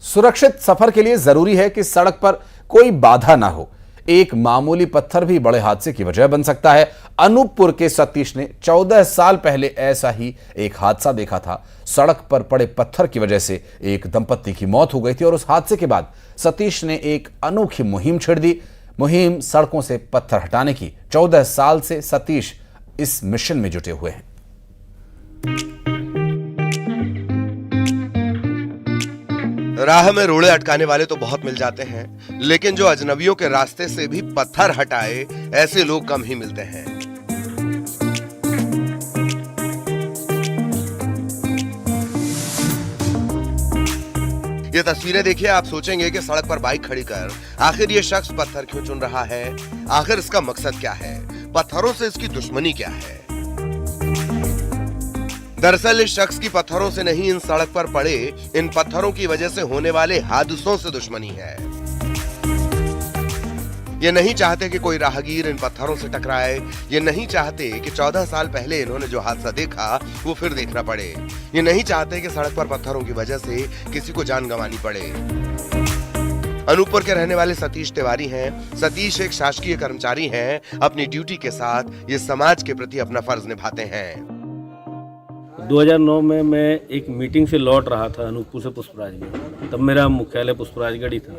सुरक्षित सफर के लिए जरूरी है कि सड़क पर कोई बाधा ना हो। एक मामूली पत्थर भी बड़े हादसे की वजह बन सकता है। अनूपपुर के सतीश ने 14 साल पहले ऐसा ही एक हादसा देखा था। सड़क पर पड़े पत्थर की वजह से एक दंपत्ति की मौत हो गई थी और उस हादसे के बाद सतीश ने एक अनोखी मुहिम छेड़ दी। मुहिम सड़कों से पत्थर हटाने की। 14 साल से सतीश इस मिशन में जुटे हुए हैं। राह में रोड़े अटकाने वाले तो बहुत मिल जाते हैं, लेकिन जो अजनबियों के रास्ते से भी पत्थर हटाए, ऐसे लोग कम ही मिलते हैं। ये तस्वीरें देखिए, आप सोचेंगे कि सड़क पर बाइक खड़ी कर आखिर ये शख्स पत्थर क्यों चुन रहा है, आखिर इसका मकसद क्या है, पत्थरों से इसकी दुश्मनी क्या है। दरअसल इस शख्स की पत्थरों से नहीं, इन सड़क पर पड़े इन पत्थरों की वजह से होने वाले हादसों से दुश्मनी है। ये नहीं चाहते कि कोई राहगीर इन पत्थरों से टकराए। ये नहीं चाहते कि 14 साल पहले इन्होंने जो हादसा देखा वो फिर देखना पड़े। ये नहीं चाहते कि सड़क पर पत्थरों की वजह से किसी को जान गंवानी पड़े। अनूपपुर के रहने वाले सतीश तिवारी हैं। सतीश एक शासकीय कर्मचारी हैं। अपनी ड्यूटी के साथ ये समाज के प्रति अपना फर्ज निभाते हैं। 2009 में मैं एक मीटिंग से लौट रहा था अनूपपुर से पुष्पराजगढ़। तब मेरा मुख्यालय पुष्पराजगढ़ ही था।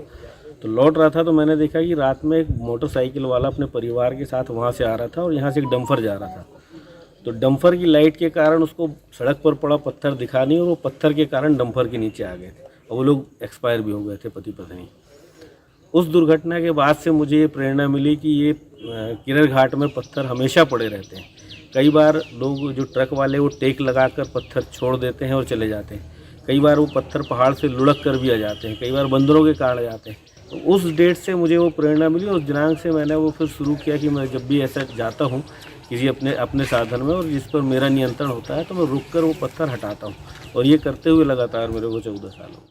तो लौट रहा था तो मैंने देखा कि रात में एक मोटरसाइकिल वाला अपने परिवार के साथ वहाँ से आ रहा था और यहाँ से एक डंपर जा रहा था। तो डंपर की लाइट के कारण उसको सड़क पर पड़ा पत्थर दिखा नहीं और वो पत्थर के कारण डंपर के नीचे आ गए थे और वो लोग एक्सपायर भी हो गए थे, पति पत्नी। उस दुर्घटना के बाद से मुझे ये प्रेरणा मिली कि ये किरर घाट में पत्थर हमेशा पड़े रहते हैं। कई बार लोग जो ट्रक वाले वो टेक लगाकर पत्थर छोड़ देते हैं और चले जाते हैं। कई बार वो पत्थर पहाड़ से लुढ़क कर भी आ जाते हैं। कई बार बंदरों के कारण आ जाते हैं। तो उस डेट से मुझे वो प्रेरणा मिली और उस दिनांक से मैंने वो फिर शुरू किया कि मैं जब भी ऐसा जाता हूँ किसी अपने साधन में और जिस पर मेरा नियंत्रण होता है तो मैं रुक कर वो पत्थर हटाता हूँ। और ये करते हुए लगातार मेरे को 14 साल हो।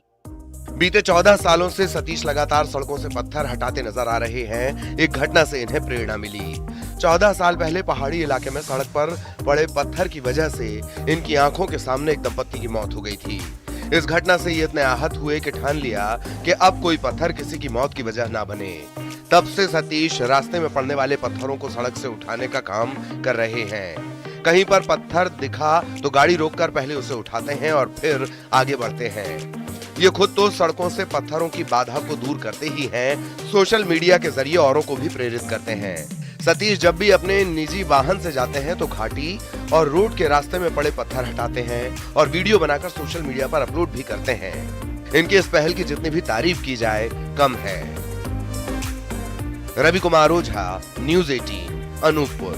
बीते 14 सालों से सतीश लगातार सड़कों से पत्थर हटाते नजर आ रहे हैं। एक घटना से इन्हें प्रेरणा मिली। 14 साल पहले पहाड़ी इलाके में सड़क पर पड़े पत्थर की वजह से इनकी आंखों के सामने एक दंपत्ति की मौत हो गई थी। इस घटना से ये इतने आहत हुए कि ठान लिया कि अब कोई पत्थर किसी की मौत की वजह ना बने। तब से सतीश रास्ते में पड़ने वाले पत्थरों को सड़क से उठाने का काम कर रहे हैं। कहीं पर पत्थर दिखा तो गाड़ी रोककर पहले उसे उठाते हैं और फिर आगे बढ़ते हैं। ये खुद तो सड़कों से पत्थरों की बाधा को दूर करते ही हैं, सोशल मीडिया के जरिए औरों को भी प्रेरित करते हैं। सतीश जब भी अपने निजी वाहन से जाते हैं तो घाटी और रोड के रास्ते में पड़े पत्थर हटाते हैं और वीडियो बनाकर सोशल मीडिया पर अपलोड भी करते हैं। इनकी इस पहल की जितनी भी तारीफ की जाए कम है। रवि कुमार ओझा, न्यूज़ 18, अनूपपुर।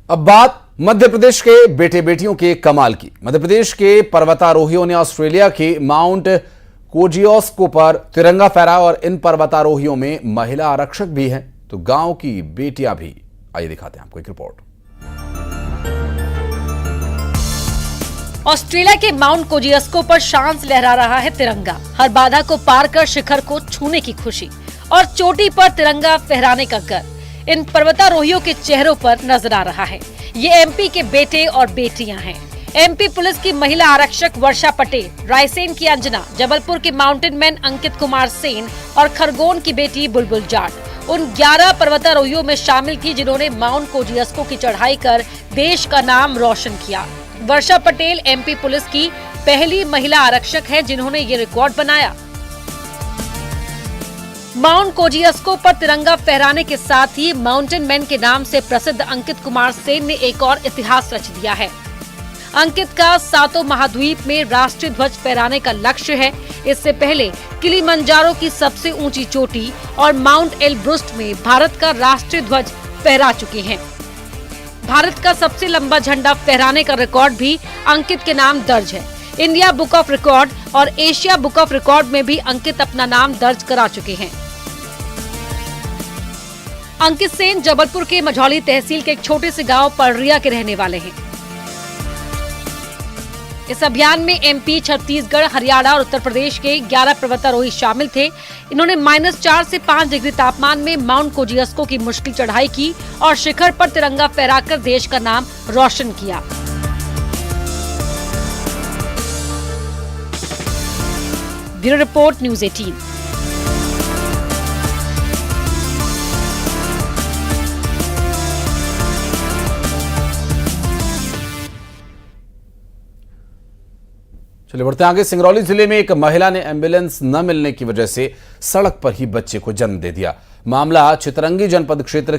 अब बात मध्य प्रदेश के बेटे बेटियों के कमाल की। मध्य प्रदेश के पर्वतारोहियों ने ऑस्ट्रेलिया के माउंट कोजियोस्को पर तिरंगा फहराया और इन पर्वतारोहियों में महिला आरक्षक भी हैं तो गांव की बेटियां भी। आइए दिखाते हैं आपको एक रिपोर्ट। ऑस्ट्रेलिया के माउंट कोजियोस्को पर शान से लहरा रहा है तिरंगा। हर बाधा को पार कर शिखर को छूने की खुशी और चोटी पर तिरंगा फहराने का गर्व इन पर्वतारोहियों के चेहरों पर नजर आ रहा है। ये एमपी के बेटे और बेटियां हैं। एमपी पुलिस की महिला आरक्षक वर्षा पटेल, रायसेन की अंजना, जबलपुर के माउंटेन मैन अंकित कुमार सेन और खरगोन की बेटी बुलबुल जाट उन 11 पर्वतारोहियों में शामिल थी जिन्होंने माउंट कोजियोस्को की चढ़ाई कर देश का नाम रोशन किया। वर्षा पटेल एमपी पुलिस की पहली महिला आरक्षक है जिन्होंने ये रिकॉर्ड बनाया। माउंट कोजियोस्को पर तिरंगा फहराने के साथ ही माउंटेन मैन के नाम से प्रसिद्ध अंकित कुमार सेन ने एक और इतिहास रच दिया है। अंकित का सातों महाद्वीप में राष्ट्रीय ध्वज फहराने का लक्ष्य है। इससे पहले किलिमंजारो की सबसे ऊंची चोटी और माउंट एलब्रुस में भारत का राष्ट्रीय ध्वज फहरा चुके हैं। भारत का सबसे लंबा झंडा फहराने का रिकॉर्ड भी अंकित के नाम दर्ज है। इंडिया बुक ऑफ रिकॉर्ड और एशिया बुक ऑफ रिकॉर्ड में भी अंकित अपना नाम दर्ज करा चुके हैं। अंकित सेन जबलपुर के मझौली तहसील के एक छोटे से गांव पररिया के रहने वाले हैं। इस अभियान में एमपी, छत्तीसगढ़, हरियाणा और उत्तर प्रदेश के 11 पर्वतारोही शामिल थे। इन्होंने -4 से 5 डिग्री तापमान में माउंट कोजियोस्को की मुश्किल चढ़ाई की और शिखर पर तिरंगा फहराकर देश का नाम रोशन किया। Bureau report news 18। चलिए बढ़ते हैं आगे। सिंगरौली जिले में एक महिला ने एम्बुलेंस न मिलने की वजह से सड़क पर ही बच्चे को जन्म दे दिया। मामला चितरंगी जनपद क्षेत्र